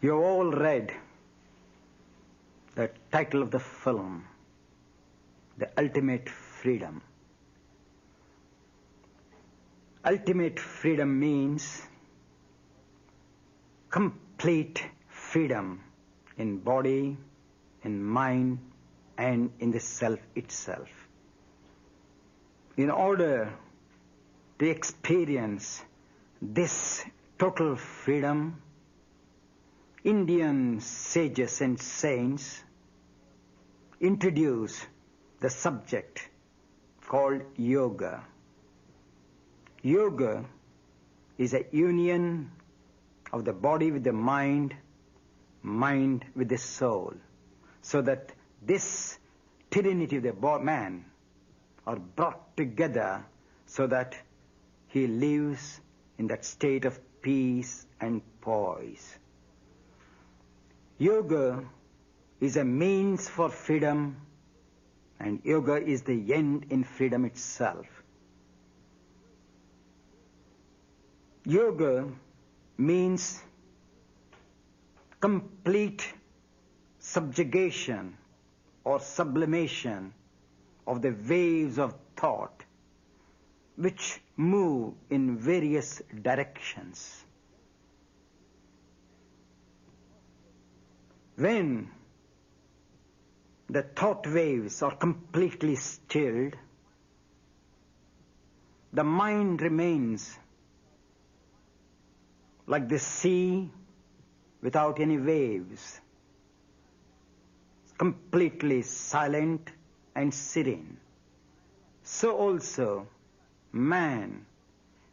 You all read the title of the film, The Ultimate Freedom. Ultimate freedom means complete freedom in body, in mind, and in the self itself. In order to experience this total freedom, Indian sages and saints introduce the subject called yoga. Yoga is a union of the body with the mind, mind with the soul, so that this trinity of the man are brought together so that he lives in that state of peace and poise. Yoga is a means for freedom, and yoga is the end in freedom itself. Yoga means complete subjugation or sublimation of the waves of thought which move in various directions. When the thought waves are completely stilled, the mind remains like the sea without any waves, completely silent and serene. So also man,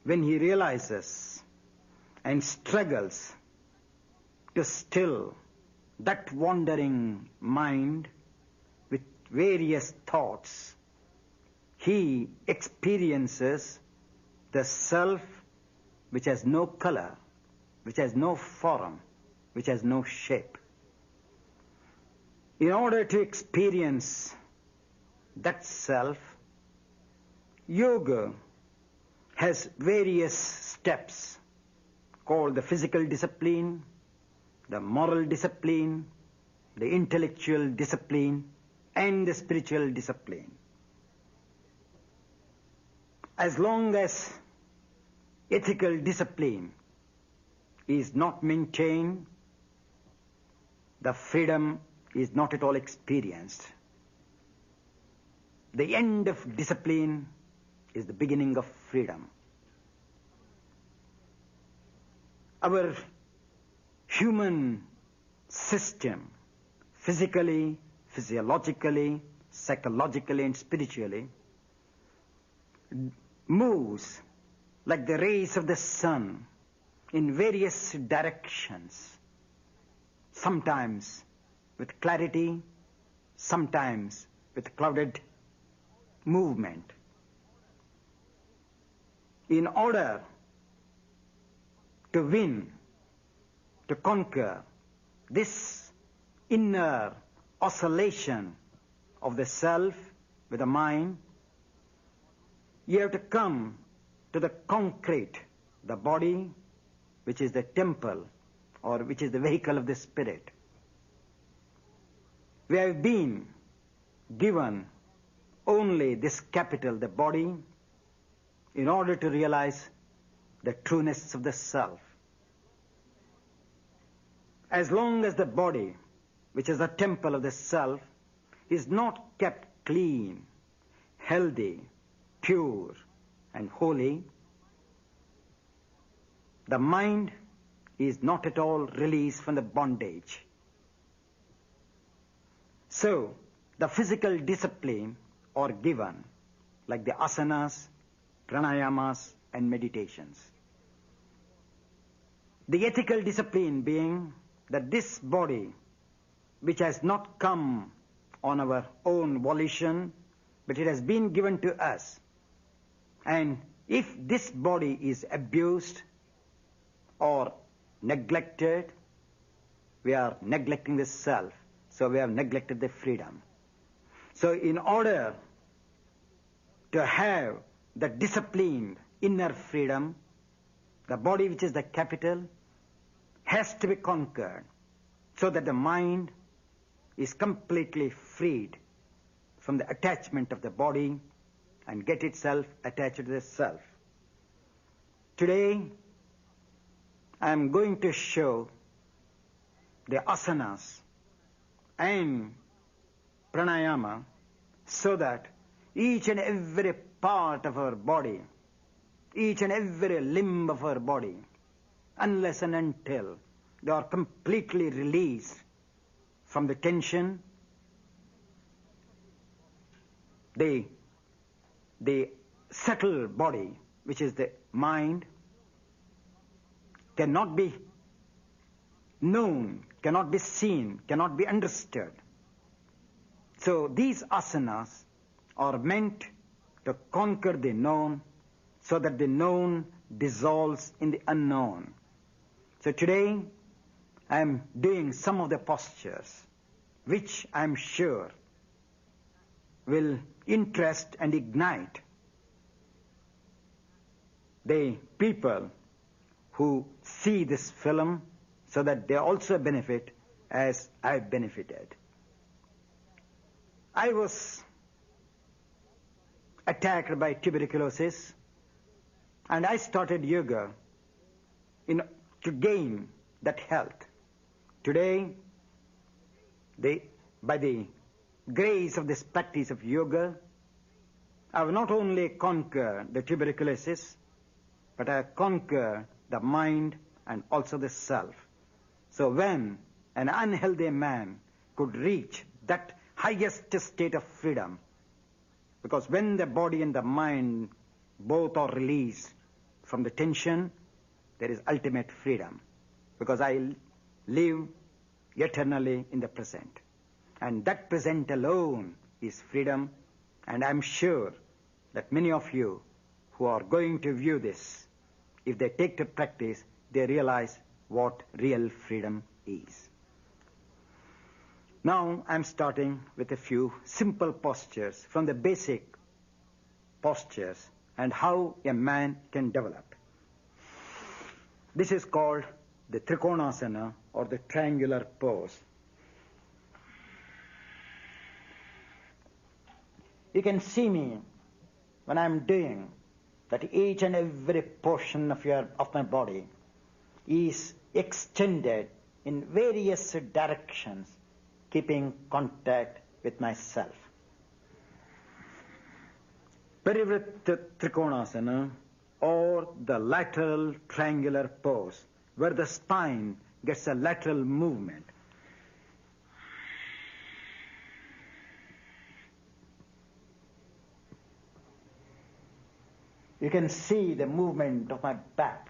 when he realizes and struggles to still that wandering mind with various thoughts, he experiences the self which has no color, which has no form, which has no shape. In order to experience that self, yoga has various steps called the physical discipline, the moral discipline, the intellectual discipline, and the spiritual discipline. As long as ethical discipline is not maintained, the freedom is not at all experienced. The end of discipline is the beginning of freedom. Our human system, physically, physiologically, psychologically, and spiritually, moves like the rays of the sun in various directions, sometimes with clarity, sometimes with clouded movement. In order to win, to conquer this inner oscillation of the self with the mind, you have to come to the concrete, the body, which is the temple or which is the vehicle of the spirit. We have been given only this capital, the body, in order to realize the trueness of the self. As long as the body, which is the temple of the self, is not kept clean, healthy, pure, and holy, the mind is not at all released from the bondage. So, the physical discipline are given, like the asanas, pranayamas, and meditations. The ethical discipline being that this body, which has not come on our own volition, but it has been given to us. And if this body is abused or neglected, we are neglecting the self, so we have neglected the freedom. So in order to have the disciplined inner freedom, the body, which is the capital, has to be conquered. so that the mind is completely freed from the attachment of the body and get itself attached to the self. Today, I am going to show the asanas and pranayama so that each and every part of our body, each and every limb of our body, unless and until they are completely released from the tension, the subtle body, which is the mind, cannot be known, cannot be seen, cannot be understood. So these asanas are meant to conquer the known so that the known dissolves in the unknown. So today I am doing some of the postures which I am sure will interest and ignite the people who see this film so that they also benefit as I benefited. I was attacked by tuberculosis and I started yoga to gain that health. Today, by the grace of this practice of yoga, I have not only conquered the tuberculosis, but I have conquered the mind and also the self. So when an unhealthy man could reach that highest state of freedom, because when the body and the mind both are released from the tension, there is ultimate freedom, because I live eternally in the present. And that present alone is freedom, and I'm sure that many of you who are going to view this, if they take to practice, they realize what real freedom is. Now I'm starting with a few simple postures from the basic postures and how a man can develop. This is called the Trikonasana or the triangular pose. You can see me when I'm doing that each and every portion of my body is extended in various directions, keeping contact with myself. Parivritta Trikonasana or the lateral triangular pose, where the spine gets a lateral movement. You can see the movement of my back.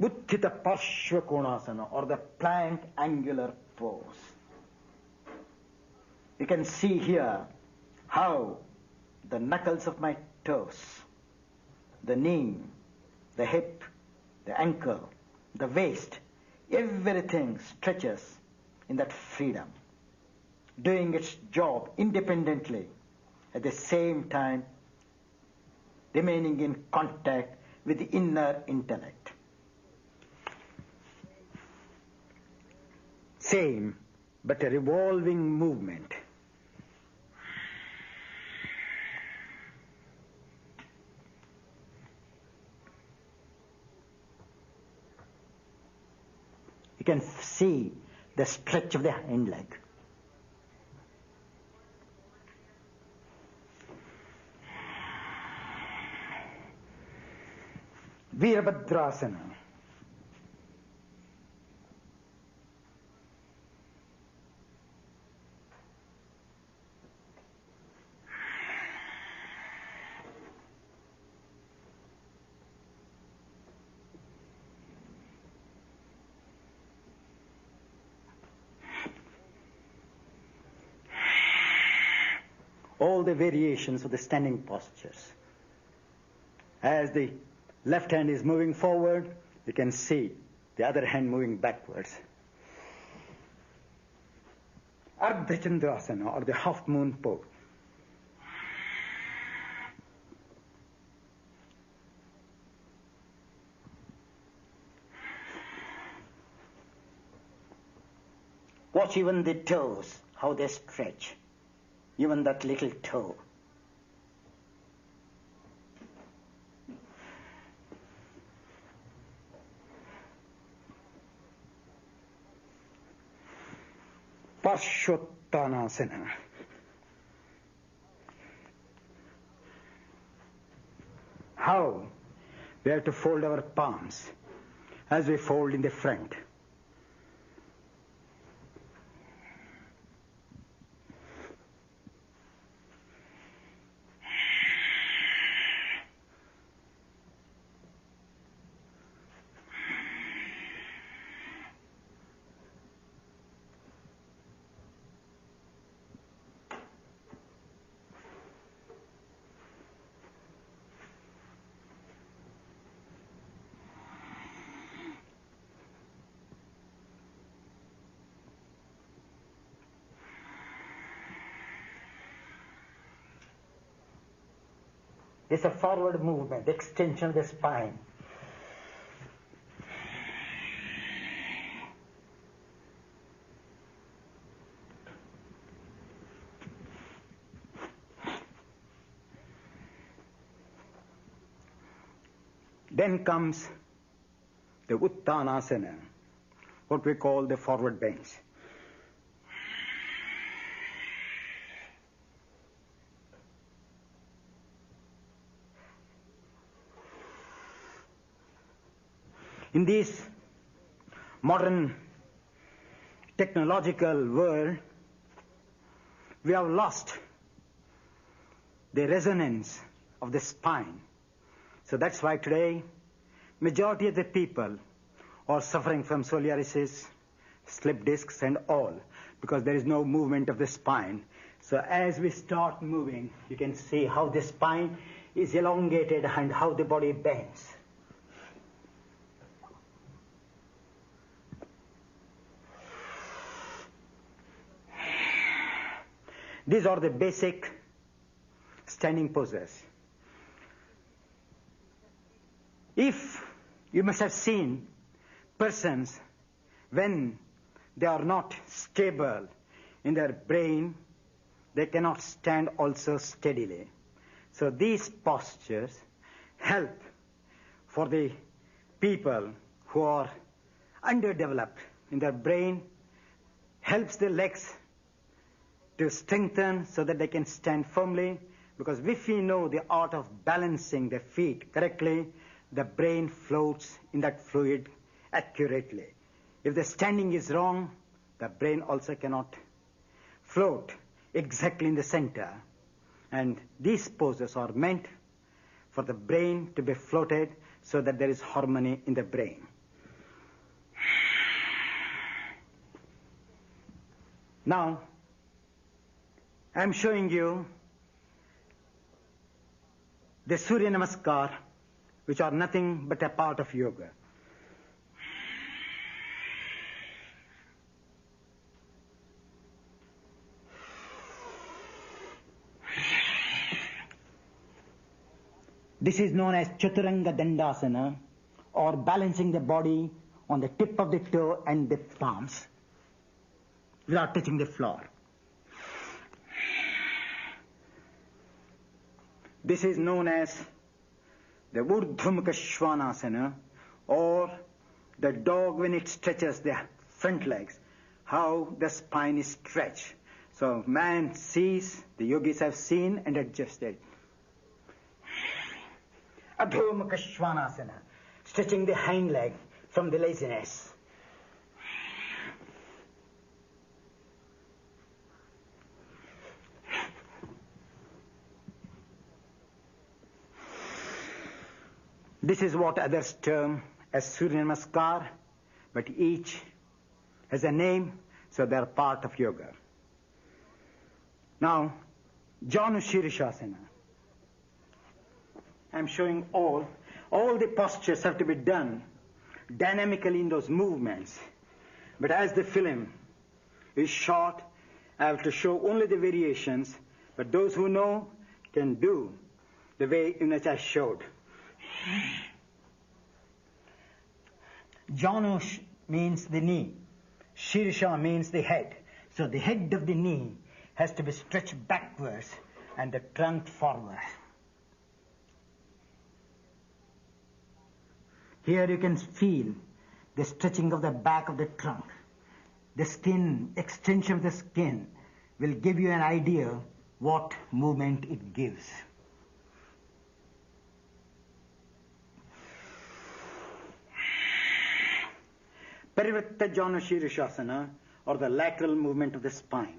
Uttita Parshva Konasana or the plank angular pose. You can see here how the knuckles of my toes, the knee, the hip, the ankle, the waist, everything stretches in that freedom, doing its job independently, at the same time remaining in contact with the inner intellect. Same, but a revolving movement. You can see the stretch of the hind leg. Virabhadrasana. All the variations of the standing postures. As the left hand is moving forward, you can see the other hand moving backwards. Ardha Chandrasana or the half moon pose. Watch even the toes, how they stretch. Even that little toe. Parshottanasana. How? We have to fold our palms as we fold in the front. It's a forward movement, extension of the spine. Then comes the Uttanasana, what we call the forward bends. In this modern technological world, we have lost the resonance of the spine. So that's why today, majority of the people are suffering from psoriasis, slip discs and all, because there is no movement of the spine. So as we start moving, you can see how the spine is elongated and how the body bends. These are the basic standing poses. If you must have seen persons when they are not stable in their brain, they cannot stand also steadily. So these postures help for the people who are underdeveloped in their brain, helps the legs to strengthen so that they can stand firmly, because if we know the art of balancing the feet correctly, the brain floats in that fluid accurately. If the standing is wrong, the brain also cannot float exactly in the center. And these poses are meant for the brain to be floated so that there is harmony in the brain. Now, I'm showing you the Surya Namaskar, which are nothing but a part of yoga. This is known as Chaturanga Dandasana, or balancing the body on the tip of the toe and the palms without touching the floor. This is known as the Urdhva Mukha Svanasana, or the dog when it stretches the front legs, how the spine is stretched. So man sees, the yogis have seen and adjusted. Urdhva Mukha Svanasana, stretching the hind leg from the laziness. This is what others term as Surya Namaskar, but each has a name, so they are part of yoga. Now, Janu Shirishasana. I'm showing all the postures have to be done dynamically in those movements. But as the film is short, I have to show only the variations, but those who know can do the way in which I showed. Janu means the knee, Shirsha means the head. So the head of the knee has to be stretched backwards and the trunk forward. Here you can feel the stretching of the back of the trunk. The skin, extension of the skin will give you an idea what movement it gives. Parivritta Jana Shirishasana, or the lateral movement of the spine.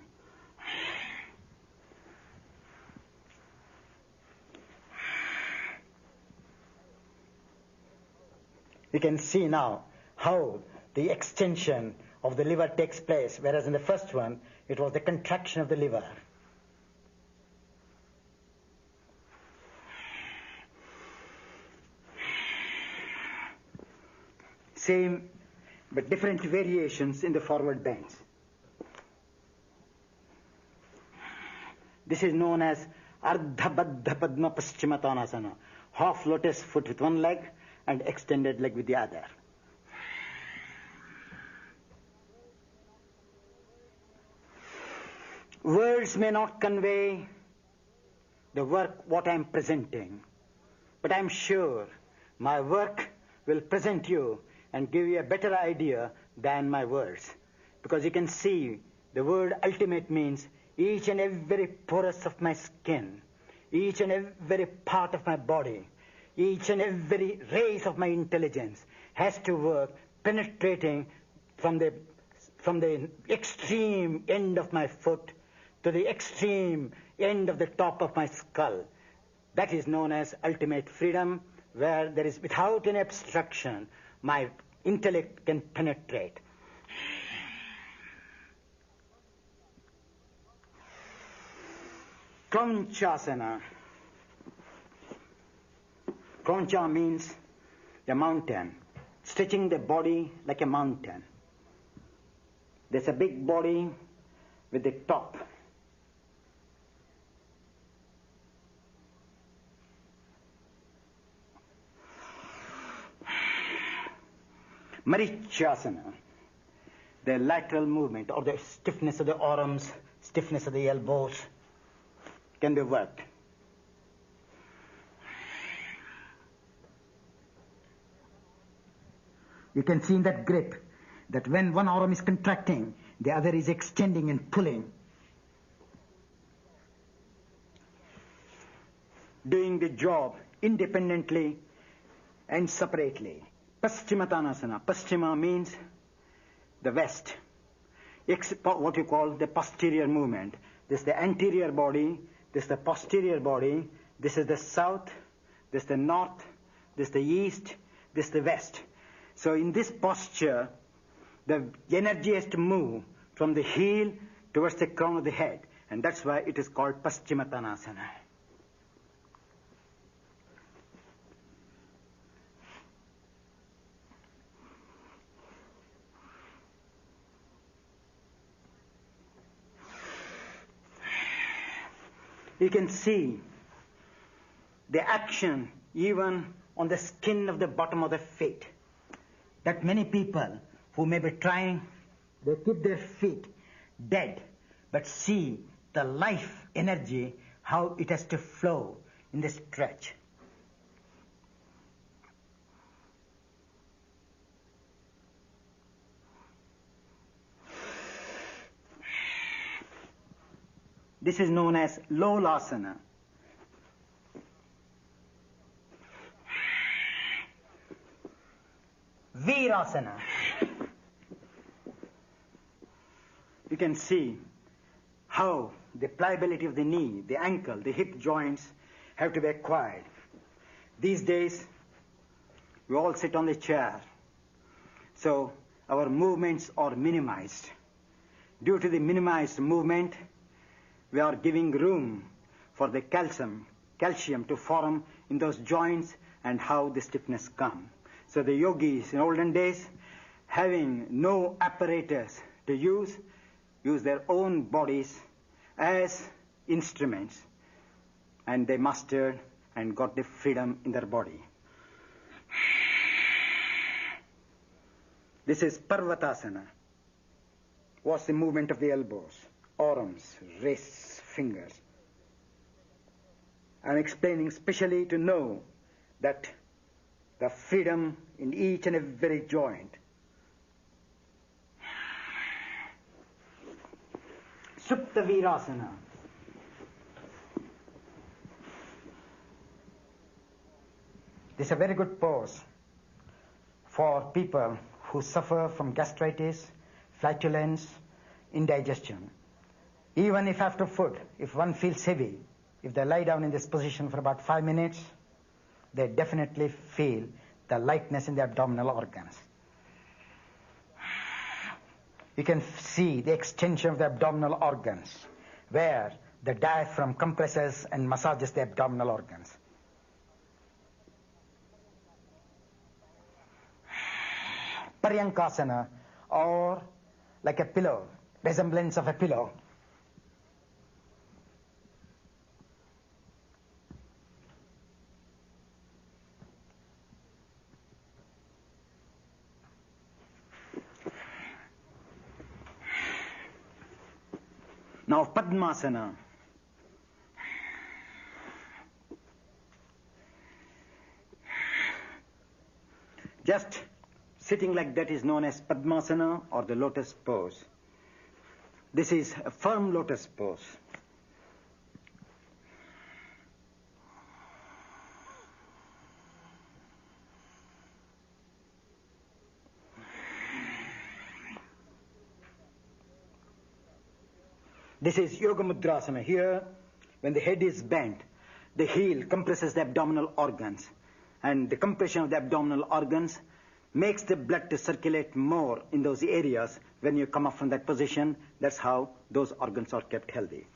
You can see now how the extension of the liver takes place, whereas in the first one, it was the contraction of the liver. Same, but different variations in the forward bends. This is known as Ardha Baddha Padma Paschimottanasana, half lotus foot with one leg and extended leg with the other. Words may not convey the work what I am presenting, but I am sure my work will present you and give you a better idea than my words. Because you can see the word ultimate means each and every porous of my skin, each and every part of my body, each and every race of my intelligence has to work penetrating from the extreme end of my foot to the extreme end of the top of my skull. That is known as ultimate freedom, where there is, without any obstruction, my intellect can penetrate. Kronchasana. Kroncha means the mountain, stretching the body like a mountain. There's a big body with the top. Marichasana, the lateral movement or the stiffness of the arms, stiffness of the elbows can be worked. You can see in that grip that when one arm is contracting, the other is extending and pulling. Doing the job independently and separately. Paschimottanasana. Paschima means the west. What you call the posterior movement. This is the anterior body, this is the posterior body, this is the south, this is the north, this is the east, this is the west. So in this posture, the energy has to move from the heel towards the crown of the head. And that's why it is called Paschimottanasana. You can see the action even on the skin of the bottom of the feet. That many people who may be trying, they keep their feet dead, but see the life energy, how it has to flow in the stretch. This is known as Lolasana. Virasana. You can see how the pliability of the knee, the ankle, the hip joints have to be acquired. These days, we all sit on the chair, so our movements are minimized. Due to the minimized movement, we are giving room for the calcium to form in those joints and how the stiffness comes. So the yogis in olden days, having no apparatus to use their own bodies as instruments, and they mastered and got the freedom in their body. This is Parvatasana. Watch the movement of the elbows, arms, wrists, fingers. I'm explaining specially to know that the freedom in each and every joint. Supta Virasana. This is a very good pose for people who suffer from gastritis, flatulence, indigestion. Even if after food, if one feels heavy, if they lie down in this position for about 5 minutes, they definitely feel the lightness in the abdominal organs. You can see the extension of the abdominal organs, where the diaphragm compresses and massages the abdominal organs. Paryankasana, or like a pillow, resemblance of a pillow. Now Padmasana. Just sitting like that is known as Padmasana or the lotus pose. This is a firm lotus pose. This is Yoga Mudrasana. Here, when the head is bent, the heel compresses the abdominal organs. And the compression of the abdominal organs makes the blood to circulate more in those areas. When you come up from that position, that's how those organs are kept healthy.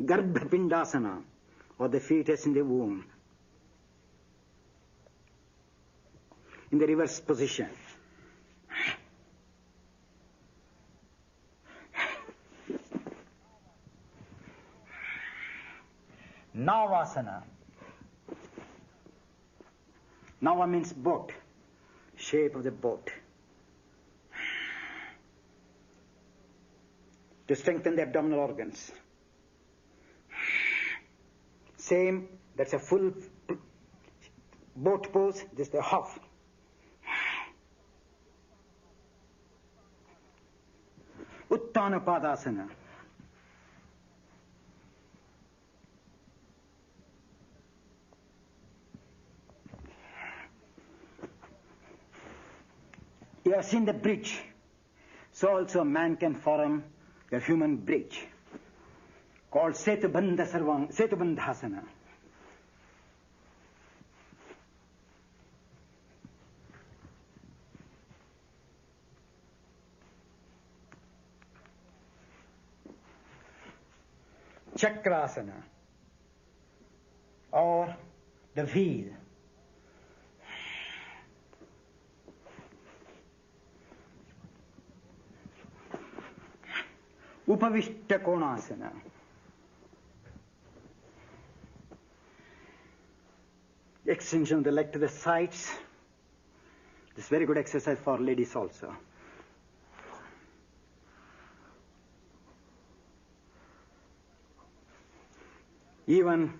Garbhapindasana, or the fetus in the womb. In the reverse position. Navasana. Nava means boat, shape of the boat. To strengthen the abdominal organs. Same, that's a full boat pose, just a half. Uttana Padasana. You have seen the bridge. So also man can form a human bridge called Setubandhasana. Chakrasana, or the wheel. Upavishta Konasana. Extension of the leg to the sides. This is very good exercise for ladies also. Even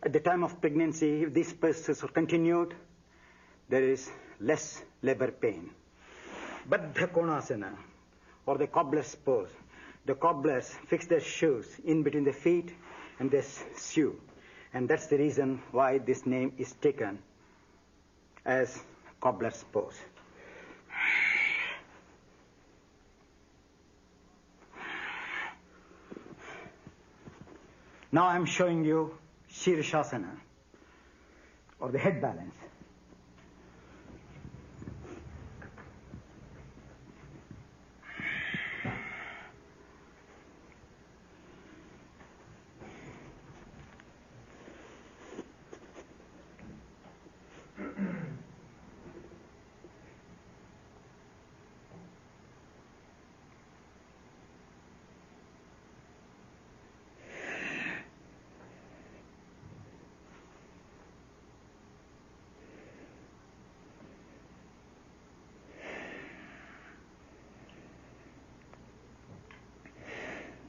at the time of pregnancy, if these processes are continued, there is less labor pain. Baddha Konasana, or the cobbler's pose. The cobblers fix their shoes in between the feet and they sew. And that's the reason why this name is taken as cobbler's pose. Now I'm showing you Shirshasana, or the head balance.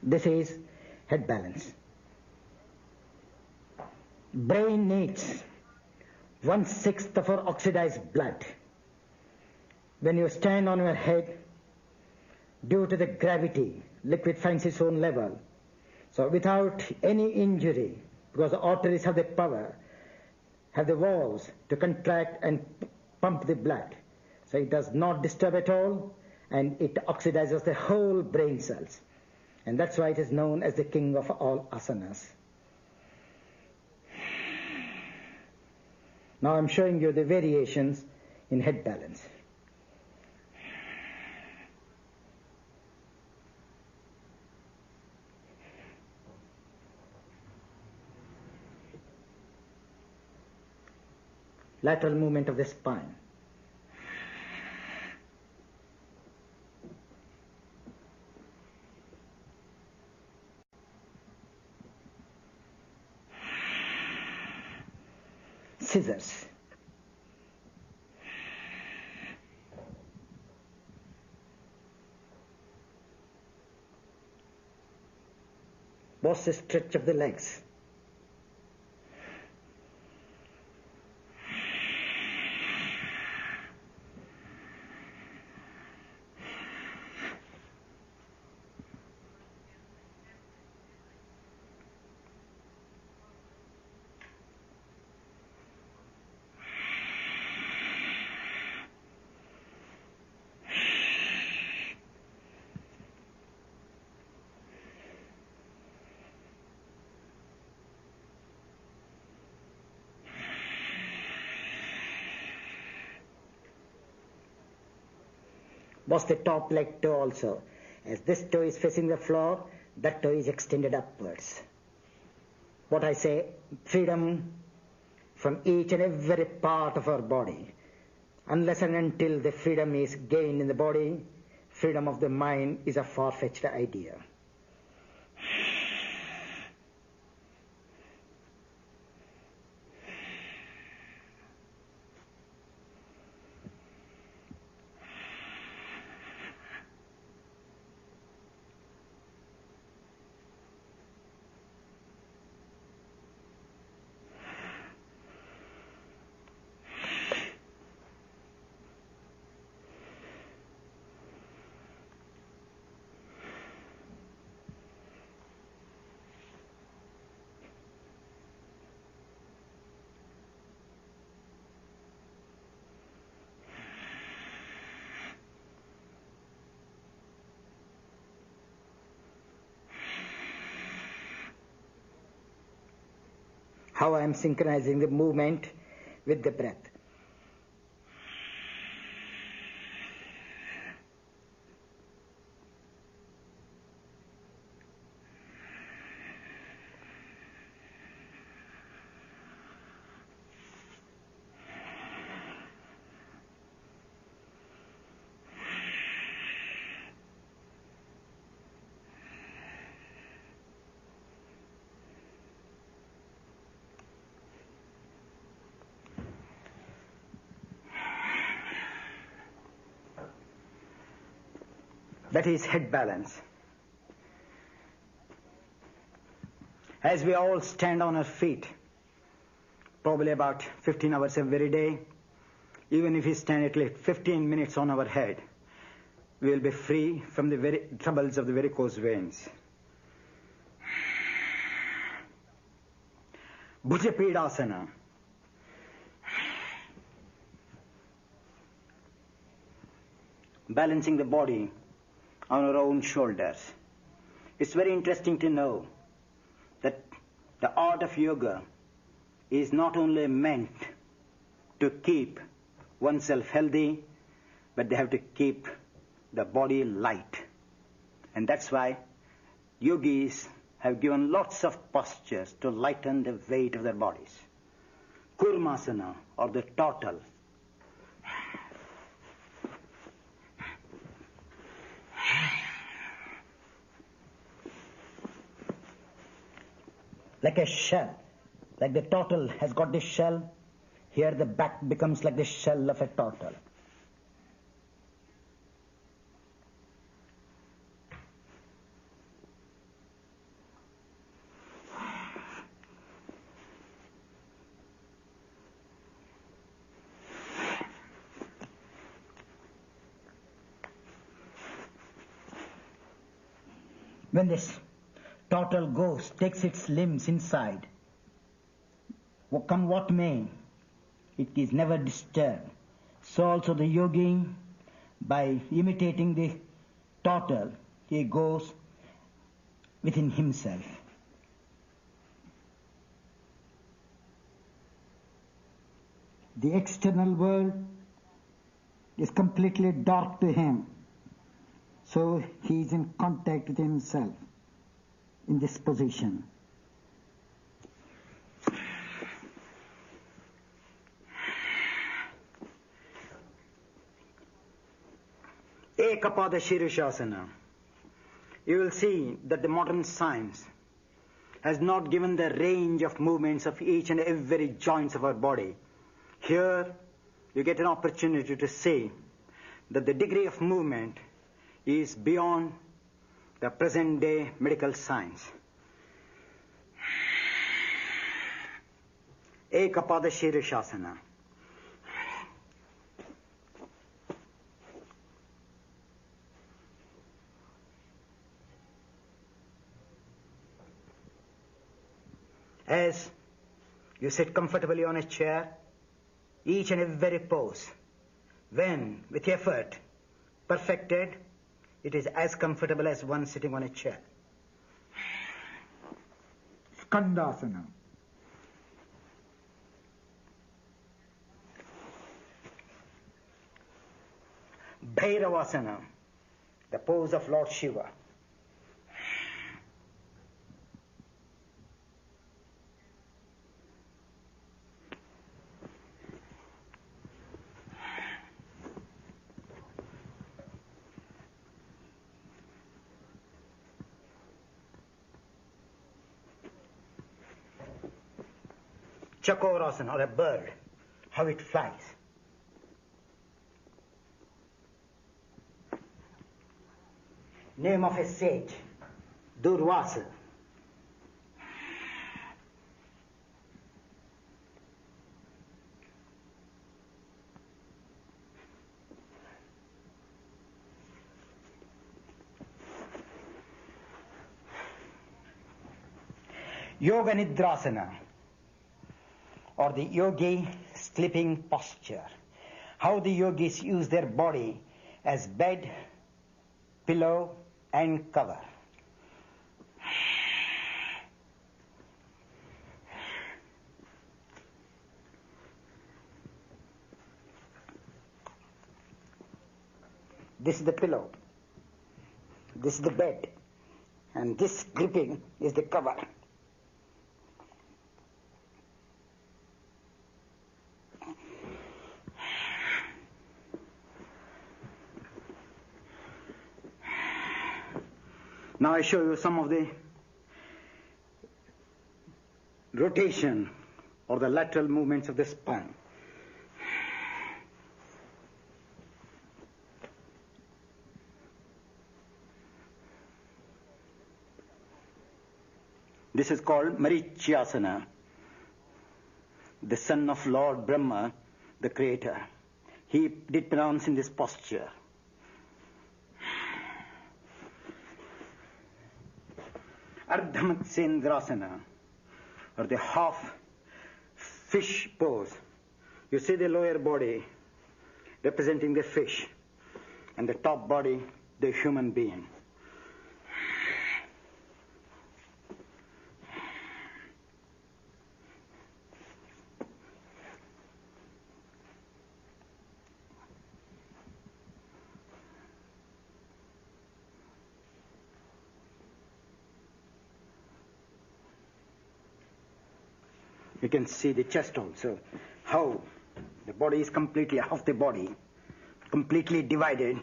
This is head balance. Brain needs 1/6 of our oxidized blood. When you stand on your head, due to the gravity, liquid finds its own level. So without any injury, because the arteries have the power, have the valves to contract and pump the blood. So it does not disturb at all, and it oxidizes the whole brain cells. And that's why it is known as the king of all asanas. Now I'm showing you the variations in head balance. Lateral movement of the spine. Scissors. What's the stretch of the legs? Was the top leg toe also. As this toe is facing the floor, that toe is extended upwards. What I say, freedom from each and every part of our body. Unless and until the freedom is gained in the body, freedom of the mind is a far-fetched idea. How I am synchronizing the movement with the breath. That is head balance. As we all stand on our feet, probably about 15 hours every day, even if we stand at least 15 minutes on our head, we will be free from the very troubles of the varicose veins. Bhujapedasana. Balancing the body on our own shoulders. It's very interesting to know that the art of yoga is not only meant to keep oneself healthy, but they have to keep the body light. And that's why yogis have given lots of postures to lighten the weight of their bodies. Kurmasana, or the turtle. Like a shell. Like the turtle has got this shell, here the back becomes like the shell of a turtle. When this total ghost takes its limbs inside, come what may, it is never disturbed. So also the yogi, by imitating the total, he goes within himself. The external world is completely dark to him. So he is in contact with himself in this position. Ekapada Shirishasana. You will see that the modern science has not given the range of movements of each and every joints of our body. Here, you get an opportunity to see that the degree of movement is beyond the present day medical science. Ekapada Shirishasana. As you sit comfortably on a chair, each and every pose, when with effort perfected, it is as comfortable as one sitting on a chair. Skandasana. Bhairavasana, the pose of Lord Shiva. Chakorasana, or a bird, how it flies. Name of a sage, Durvasa. Yoga Nidrasana, or the yogi sleeping posture. How the yogis use their body as bed, pillow, and cover. This is the pillow, this is the bed, and this gripping is the cover. Now I show you some of the rotation or the lateral movements of the spine. This is called Marichyasana, the son of Lord Brahma, the creator. He did pronounce in this posture. Ardhamatsendrasana, or the half fish pose. You see the lower body representing the fish, and the top body, the human being. You can see the chest also, how the body is completely, half the body, completely divided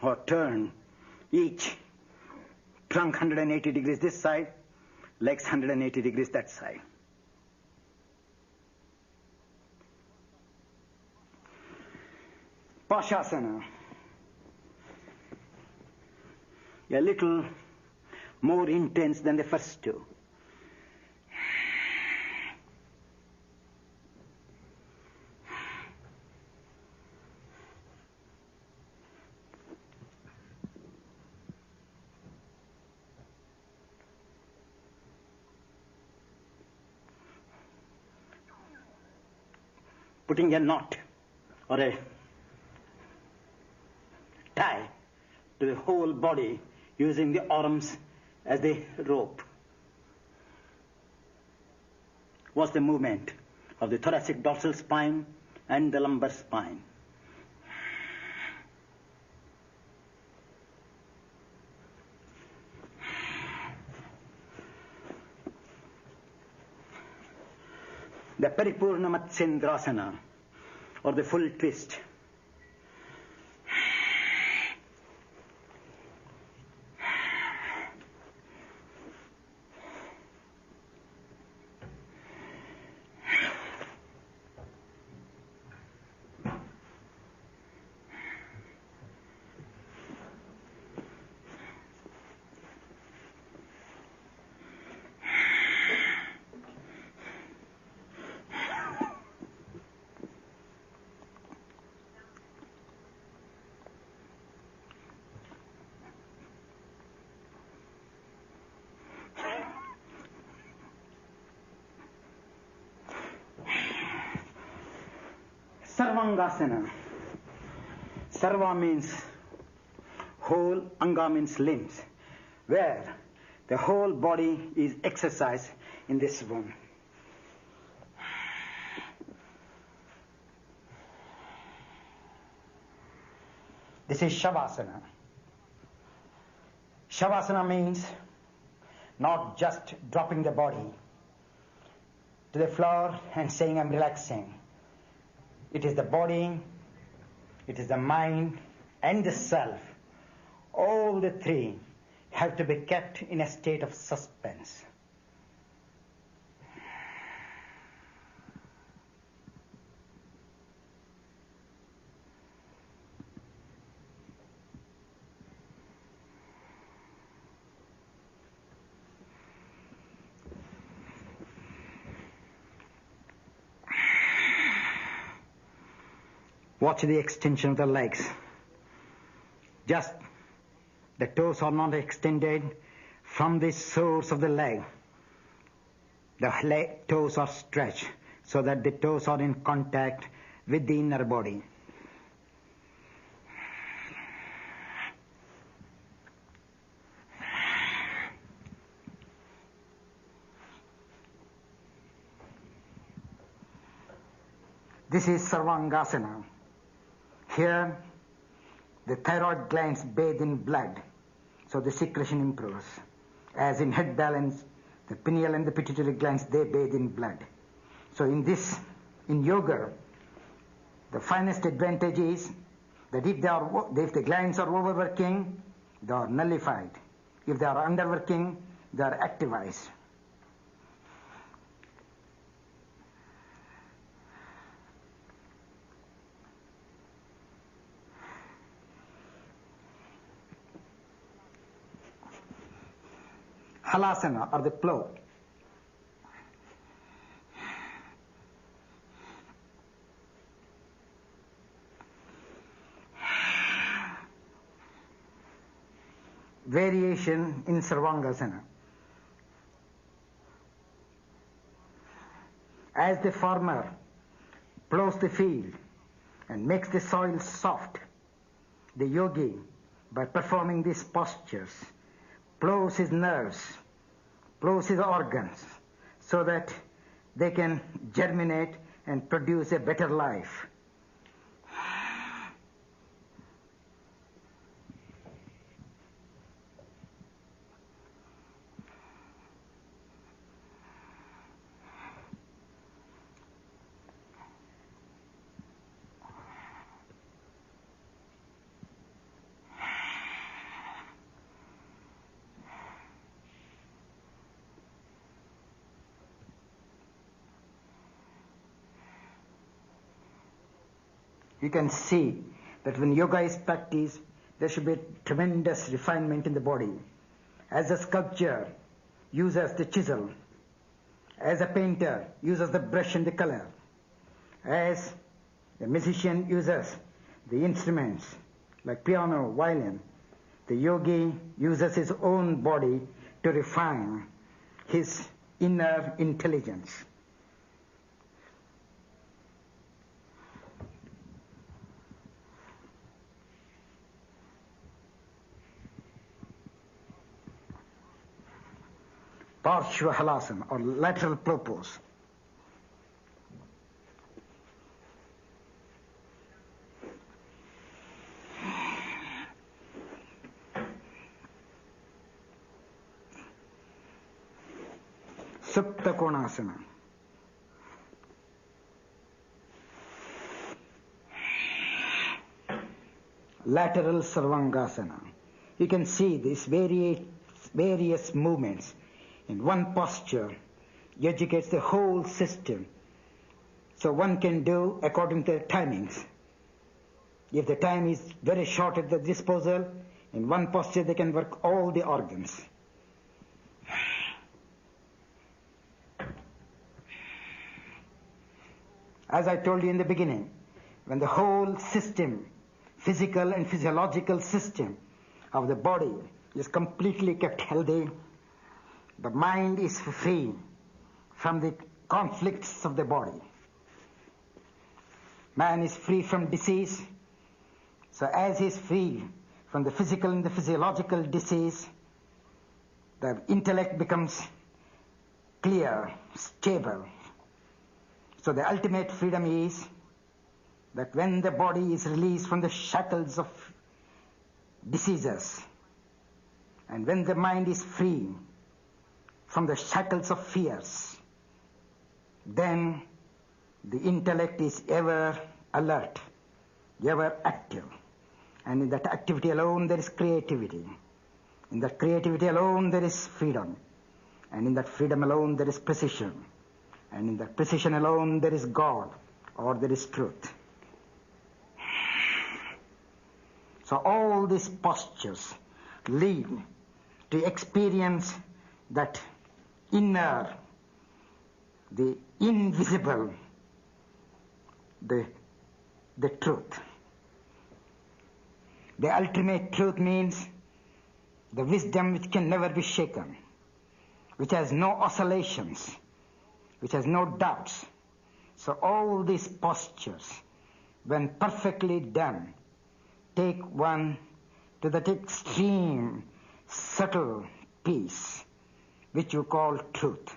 or turned, each trunk 180 degrees this side, legs 180 degrees that side. Pashasana, a little more intense than the first two. putting a knot or a tie to the whole body using the arms as the rope was the movement of the thoracic dorsal spine and the lumbar spine. The Paripurna Matsyendrasana, or the full twist. Sarvangasana. Sarva means whole, anga means limbs, where the whole body is exercised in this one. This is Shavasana. Shavasana means not just dropping the body to the floor and saying I'm relaxing. It is the body, it is the mind, and the self. All the three have to be kept in a state of suspense. Watch the extension of the legs. Just the toes are not extended from the source of the leg. The toes are stretched so that the toes are in contact with the inner body. This is Sarvangasana. Here, the thyroid glands bathe in blood, so the secretion improves. As in head balance, the pineal and the pituitary glands, they bathe in blood. So in yoga, the finest advantage is that if the glands are overworking, they are nullified. If they are underworking, they are activized. Halasana, or the plow. Variation in Sarvangasana. As the farmer plows the field and makes the soil soft, the yogi, by performing these postures, plows his nerves, plows his organs, so that they can germinate and produce a better life. You can see that when yoga is practiced, there should be tremendous refinement in the body. As a sculptor uses the chisel, as a painter uses the brush and the color, as a musician uses the instruments like piano, violin, the yogi uses his own body to refine his inner intelligence. Parshva halasana or lateral propose. Supta konasana. Lateral sarvangasana. You can see these various movements in one posture. Educates the whole system. So one can do according to the timings. If the time is very short at the disposal, in one posture they can work all the organs. As I told you in the beginning, when the whole system, physical and physiological system of the body is completely kept healthy, the mind is free from the conflicts of the body. Man is free from disease. So as he is free from the physical and the physiological disease, the intellect becomes clear, stable. So the ultimate freedom is that when the body is released from the shackles of diseases, and when the mind is free from the shackles of fears, then the intellect is ever alert, ever active. And in that activity alone there is creativity. In that creativity alone there is freedom. And in that freedom alone there is precision. And in that precision alone there is God, or there is truth. So all these postures lead to experience that inner, the invisible, the truth. The ultimate truth means the wisdom which can never be shaken, which has no oscillations, which has no doubts. So all these postures, when perfectly done, take one to that extreme, subtle peace, which you call truth.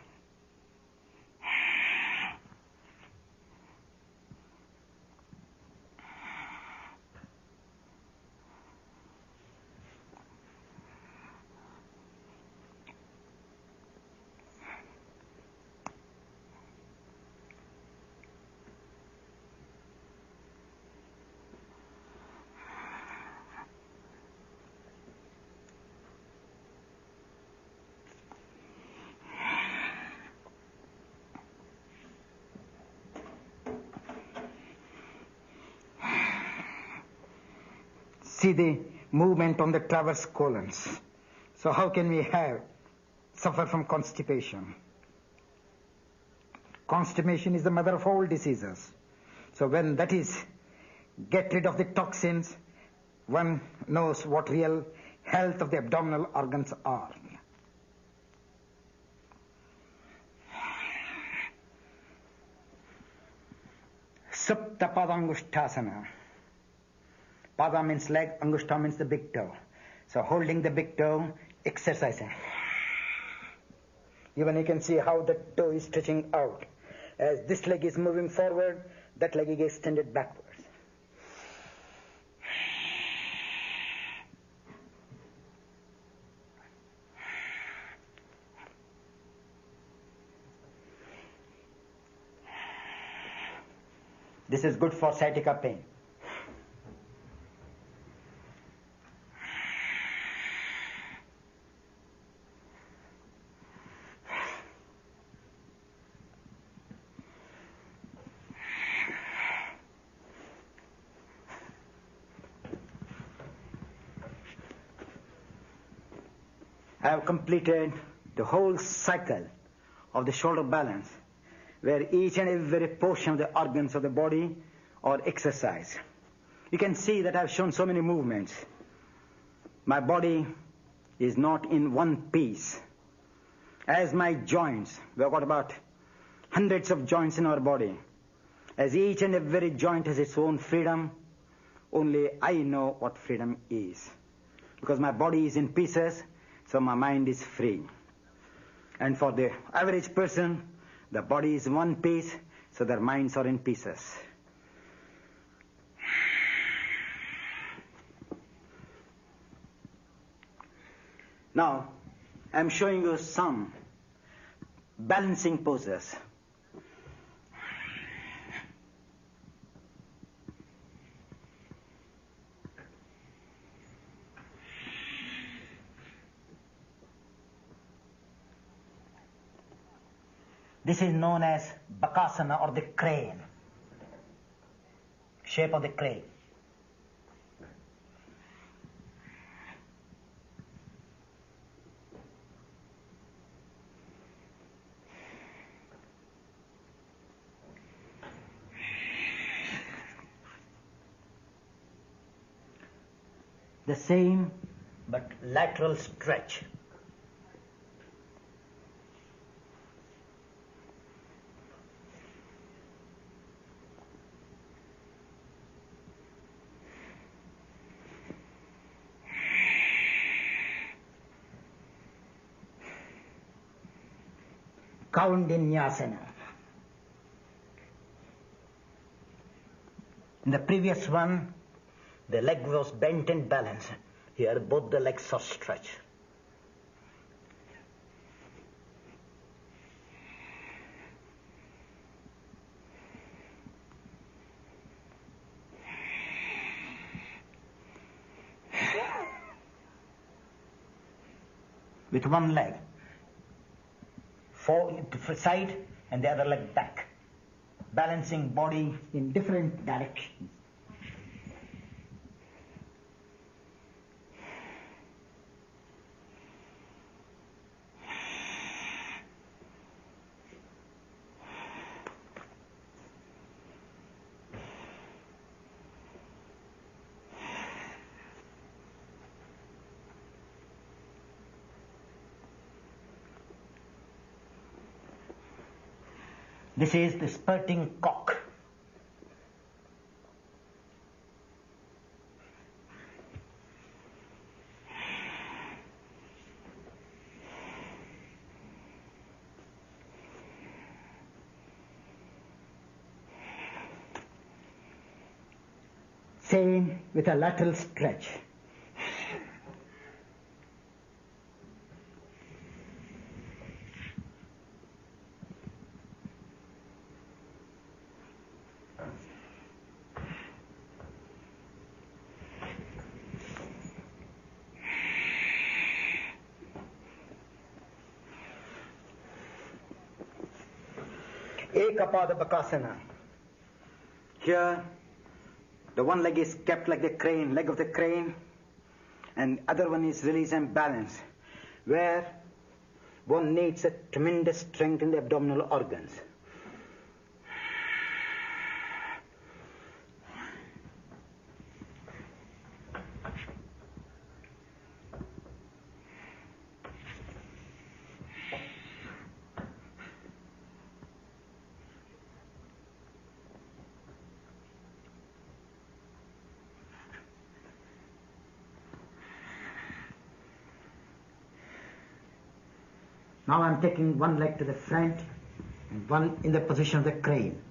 See the movement on the transverse colons. So how can we suffer from constipation? Constipation is the mother of all diseases. So when that is, get rid of the toxins, one knows what real health of the abdominal organs are. Supta Padangushtasana. Pada means leg, Angushta means the big toe. So holding the big toe, exercising. Even you can see how the toe is stretching out. As this leg is moving forward, that leg is extended backwards. This is good for sciatica pain. I have completed the whole cycle of the shoulder balance, where each and every portion of the organs of the body are exercised. You can see that I have shown so many movements. My body is not in one piece. As my joints, we have got about hundreds of joints in our body. As each and every joint has its own freedom, only I know what freedom is. Because my body is in pieces, so my mind is free. And for the average person, the body is one piece, so their minds are in pieces. Now, I'm showing you some balancing poses. This is known as Bakasana, or the crane, shape of the crane. The same but lateral stretch. Kaundinyasana. In the previous one, the leg was bent and balanced. Here, both the legs are stretched. With one leg side and the other leg back, balancing body in different directions. This is the spurting cock. Same with a lateral stretch. Ekapada Bakasana. Here, the one leg is kept like the crane, leg of the crane, and other one is released and balanced, where one needs a tremendous strength in the abdominal organs. Now I'm taking one leg to the front and one in the position of the crane.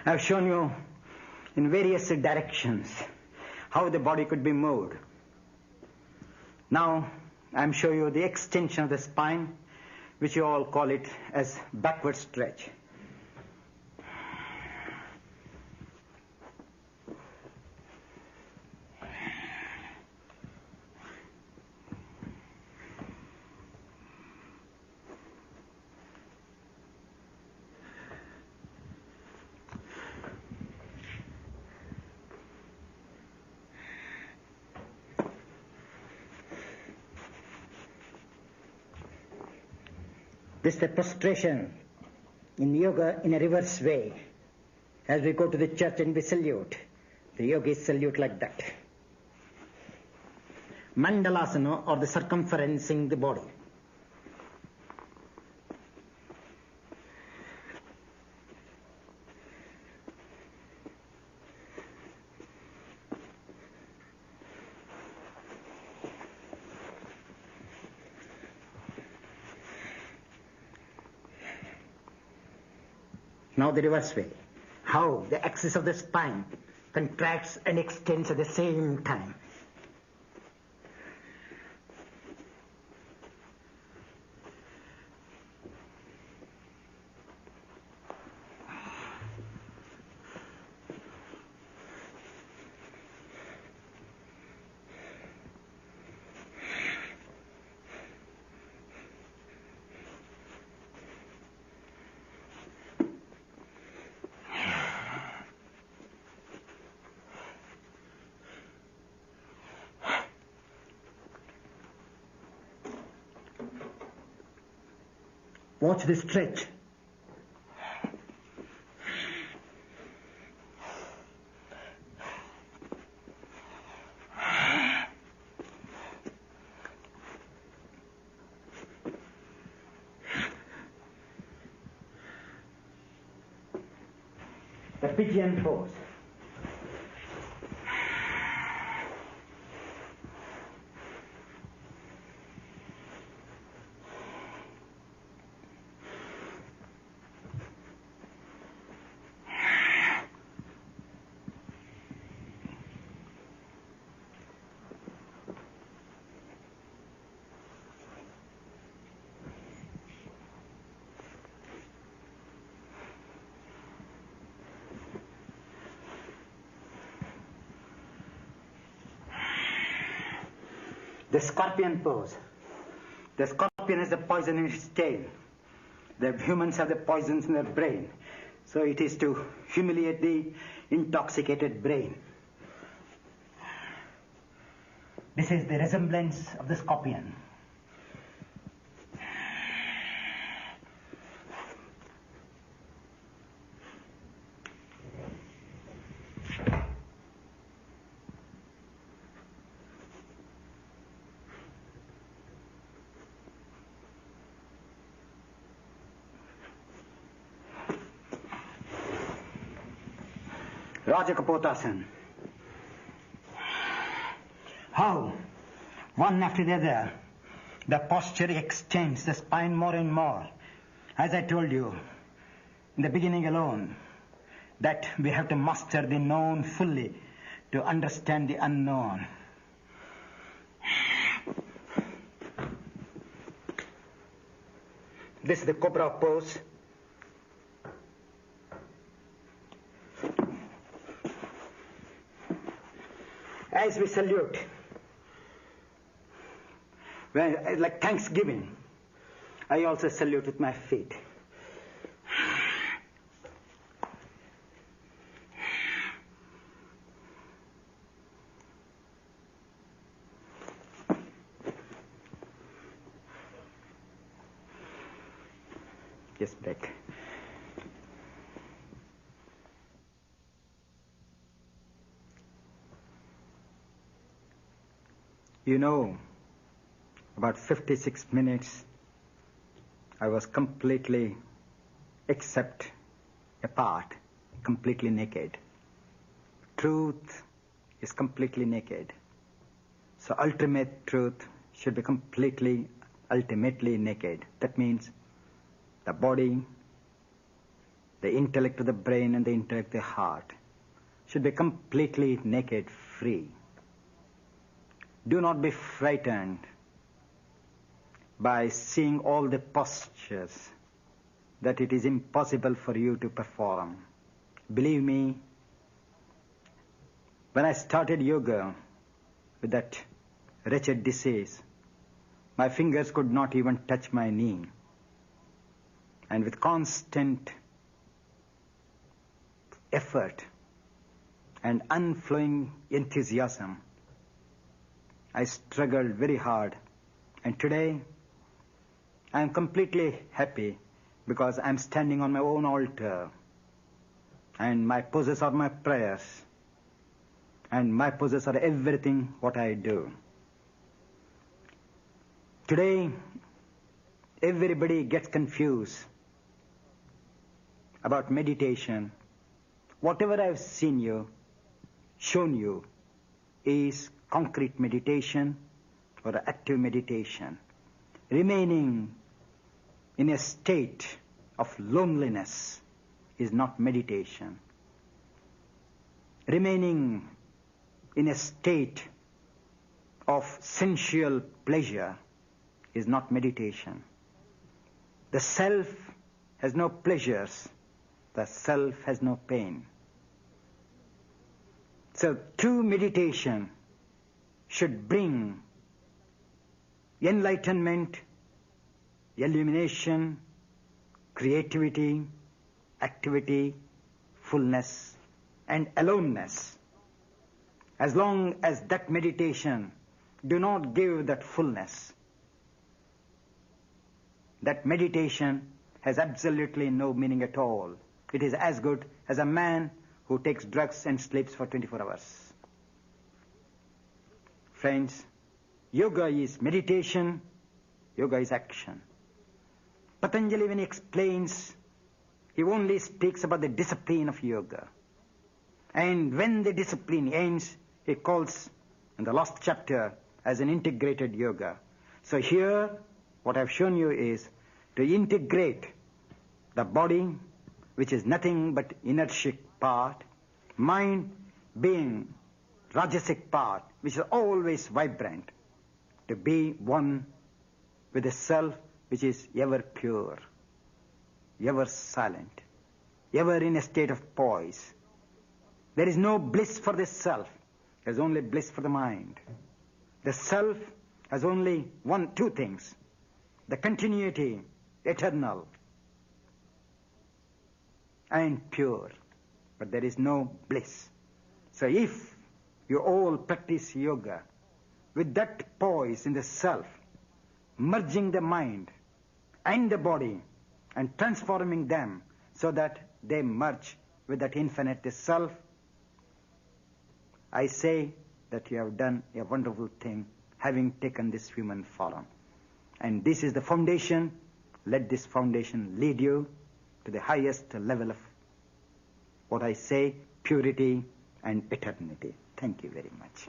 I've shown you in various directions how the body could be moved. Now, I'm showing you the extension of the spine, which you all call it as backward stretch. This is the prostration in yoga in a reverse way. As we go to the church and we salute, the yogis salute like that. Mandalasana, or the circumferencing the body. Now the reverse way. How the axis of the spine contracts and extends at the same time. Watch the stretch. The pigeon pose. The scorpion pose. The scorpion has the poison in its tail. The humans have the poisons in their brain. So it is to humiliate the intoxicated brain. This is the resemblance of the scorpion. Rajakapotasana. How, one after the other, the posture extends the spine more and more. As I told you, in the beginning alone, that we have to master the known fully to understand the unknown. This is the cobra pose. As we salute, like Thanksgiving, I also salute with my feet. Yes, break. You know, about 56 minutes, I was completely, except a part, completely naked. Truth is completely naked. So ultimate truth should be completely, ultimately naked. That means the body, the intellect of the brain, and the intellect of the heart should be completely naked, free. Do not be frightened by seeing all the postures that it is impossible for you to perform. Believe me, when I started yoga with that wretched disease, my fingers could not even touch my knee. And with constant effort and unflowing enthusiasm, I struggled very hard. And today, I am completely happy because I am standing on my own altar. And my poses are my prayers. And my poses are everything what I do. Today, everybody gets confused about meditation. Whatever I've shown you, is concrete meditation or active meditation. Remaining in a state of loneliness is not meditation. Remaining in a state of sensual pleasure is not meditation. The self has no pleasures. The self has no pain. So true meditation should bring enlightenment, illumination, creativity, activity, fullness, and aloneness. As long as that meditation do not give that fullness, that meditation has absolutely no meaning at all. It is as good as a man who takes drugs and sleeps for 24 hours. Friends, yoga is meditation, yoga is action. Patanjali, when he explains, he only speaks about the discipline of yoga. And when the discipline ends, he calls in the last chapter as an integrated yoga. So here, what I've shown you is to integrate the body, which is nothing but inertic part, mind being rajasic part, which is always vibrant, to be one with the self, which is ever pure, ever silent, ever in a state of poise. There is no bliss for the self. There is only bliss for the mind. The self has only two things: the continuity, eternal, and pure. But there is no bliss. So if you all practice yoga with that poise in the self, merging the mind and the body and transforming them so that they merge with that infinite self, I say that you have done a wonderful thing having taken this human form. And this is the foundation. Let this foundation lead you to the highest level of what I say, purity and eternity. Thank you very much.